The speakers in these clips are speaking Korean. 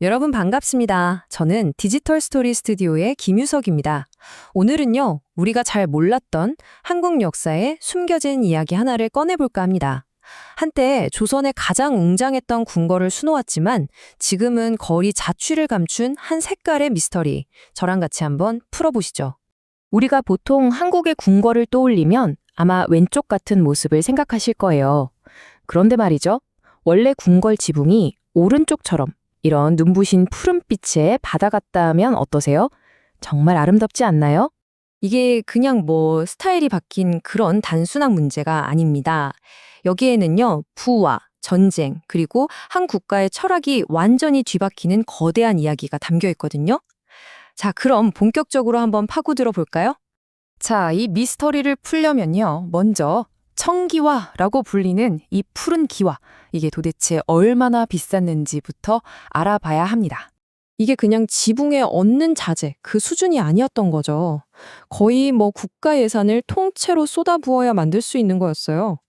여러분 반갑습니다. 저는 디지털 스토리 스튜디오의 김유석입니다. 오늘은요, 우리가 잘 몰랐던 한국 역사의 숨겨진 이야기 하나를 꺼내볼까 합니다. 한때 조선의 가장 웅장했던 궁궐을 수놓았지만 지금은 거리 자취를 감춘 한 색깔의 미스터리. 저랑 같이 한번 풀어보시죠. 우리가 보통 한국의 궁궐을 떠올리면 아마 왼쪽 같은 모습을 생각하실 거예요. 그런데 말이죠. 원래 궁궐 지붕이 오른쪽처럼 이런 눈부신 푸른빛의 바다 같다 하면 어떠세요? 정말 아름답지 않나요? 이게 그냥 스타일이 바뀐 그런 단순한 문제가 아닙니다. 여기에는요, 부와 전쟁, 그리고 한 국가의 철학이 완전히 뒤바뀌는 거대한 이야기가 담겨 있거든요. 자, 그럼 본격적으로 한번 파고들어 볼까요? 자, 이 미스터리를 풀려면요. 먼저 청기화라고 불리는 이 푸른 기와 이게 도대체 얼마나 비쌌는지부터 알아봐야 합니다. 이게 그냥 지붕에 얹는 자재, 그 수준이 아니었던 거죠. 거의 국가 예산을 통째로 쏟아부어야 만들 수 있는 거였어요.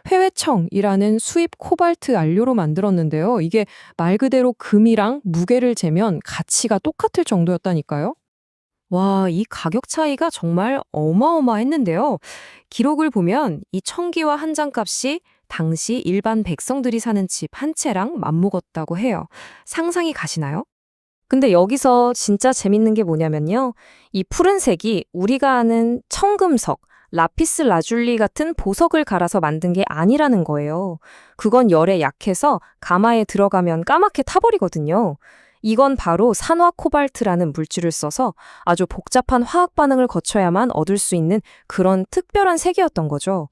회외청이라는 수입 코발트 안료로 만들었는데요. 이게 말 그대로 금이랑 무게를 재면 가치가 똑같을 정도였다니까요. 와, 이 가격 차이가 정말 어마어마했는데요. 기록을 보면 이 청기와 한 장 값이 당시 일반 백성들이 사는 집 한 채랑 맞먹었다고 해요. 상상이 가시나요? 근데 여기서 진짜 재밌는 게 뭐냐면요. 이 푸른색이 우리가 아는 청금석, 라피스 라줄리 같은 보석을 갈아서 만든 게 아니라는 거예요. 그건 열에 약해서 가마에 들어가면 까맣게 타버리거든요. 이건 바로 산화 코발트라는 물질을 써서 아주 복잡한 화학 반응을 거쳐야만 얻을 수 있는 그런 특별한 색이었던 거죠.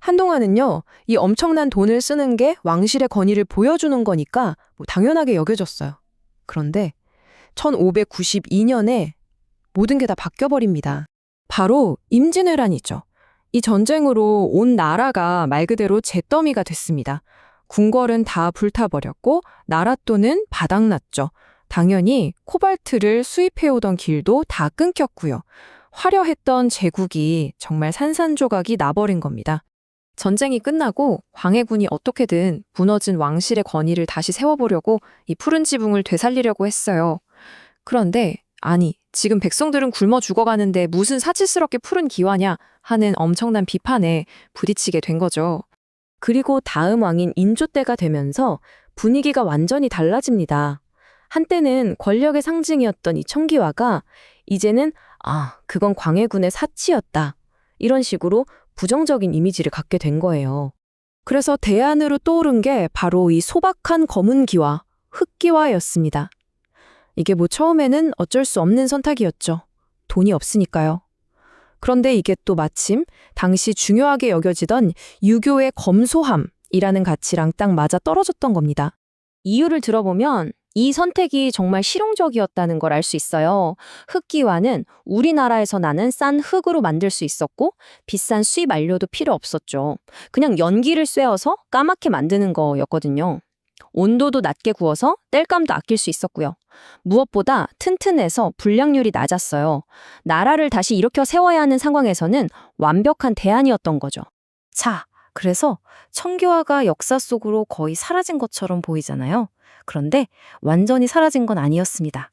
한동안은요, 이 엄청난 돈을 쓰는 게 왕실의 권위를 보여주는 거니까 당연하게 여겨졌어요. 그런데 1592년에 모든 게 다 바뀌어버립니다. 바로 임진왜란이죠. 이 전쟁으로 온 나라가 말 그대로 잿더미가 됐습니다. 궁궐은 다 불타버렸고 나랏돈은 바닥났죠. 당연히 코발트를 수입해오던 길도 다 끊겼고요. 화려했던 제국이 정말 산산조각이 나버린 겁니다. 전쟁이 끝나고 광해군이 어떻게든 무너진 왕실의 권위를 다시 세워보려고 이 푸른 지붕을 되살리려고 했어요. 그런데 아니, 지금 백성들은 굶어 죽어가는데 무슨 사치스럽게 푸른 기와냐 하는 엄청난 비판에 부딪히게 된 거죠. 그리고 다음 왕인 인조 때가 되면서 분위기가 완전히 달라집니다. 한때는 권력의 상징이었던 이 청기화가 이제는 그건 광해군의 사치였다. 이런 식으로 부정적인 이미지를 갖게 된 거예요. 그래서 대안으로 떠오른 게 바로 이 소박한 검은 기와, 흑기와였습니다. 이게 처음에는 어쩔 수 없는 선택이었죠. 돈이 없으니까요. 그런데 이게 또 마침 당시 중요하게 여겨지던 유교의 검소함이라는 가치랑 딱 맞아 떨어졌던 겁니다. 이유를 들어보면 이 선택이 정말 실용적이었다는 걸 알 수 있어요. 흑기와는 우리나라에서 나는 싼 흙으로 만들 수 있었고 비싼 수입 안료도 필요 없었죠. 그냥 연기를 쐬어서 까맣게 만드는 거였거든요. 온도도 낮게 구워서 땔감도 아낄 수 있었고요. 무엇보다 튼튼해서 불량률이 낮았어요. 나라를 다시 일으켜 세워야 하는 상황에서는 완벽한 대안이었던 거죠. 자, 그래서 청교화가 역사 속으로 거의 사라진 것처럼 보이잖아요. 그런데 완전히 사라진 건 아니었습니다.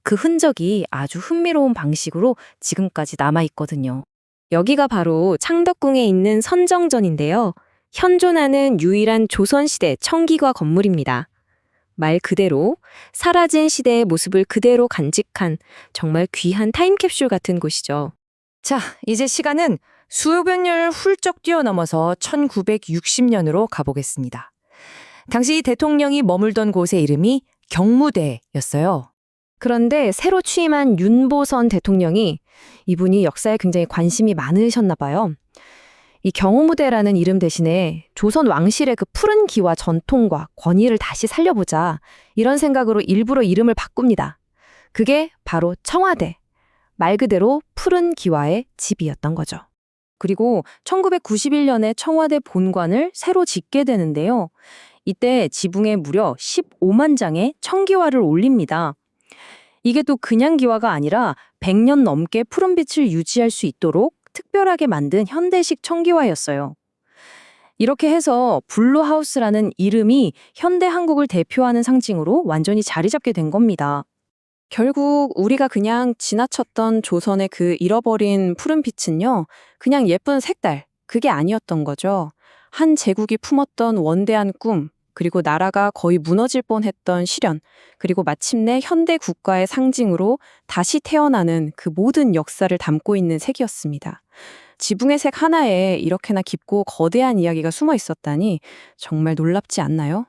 그 흔적이 아주 흥미로운 방식으로 지금까지 남아있거든요. 여기가 바로 창덕궁에 있는 선정전인데요. 현존하는 유일한 조선시대 청기과 건물입니다. 말 그대로 사라진 시대의 모습을 그대로 간직한 정말 귀한 타임캡슐 같은 곳이죠. 자, 이제 시간은 수백 년을 훌쩍 뛰어넘어서 1960년으로 가보겠습니다. 당시 대통령이 머물던 곳의 이름이 경무대였어요. 그런데 새로 취임한 윤보선 대통령이 이분이 역사에 굉장히 관심이 많으셨나 봐요. 이 경무대라는 이름 대신에 조선 왕실의 그 푸른 기와 전통과 권위를 다시 살려보자 이런 생각으로 일부러 이름을 바꿉니다. 그게 바로 청와대, 말 그대로 푸른 기와의 집이었던 거죠. 그리고 1991년에 청와대 본관을 새로 짓게 되는데요. 이때 지붕에 무려 15만 장의 청기화를 올립니다. 이게 또 그냥 기와가 아니라 100년 넘게 푸른빛을 유지할 수 있도록 특별하게 만든 현대식 청기화였어요. 이렇게 해서 블루하우스라는 이름이 현대 한국을 대표하는 상징으로 완전히 자리 잡게 된 겁니다. 결국 우리가 그냥 지나쳤던 조선의 그 잃어버린 푸른빛은요, 그냥 예쁜 색깔, 그게 아니었던 거죠. 한 제국이 품었던 원대한 꿈, 그리고 나라가 거의 무너질 뻔했던 시련, 그리고 마침내 현대 국가의 상징으로 다시 태어나는 그 모든 역사를 담고 있는 색이었습니다. 지붕의 색 하나에 이렇게나 깊고 거대한 이야기가 숨어 있었다니 정말 놀랍지 않나요?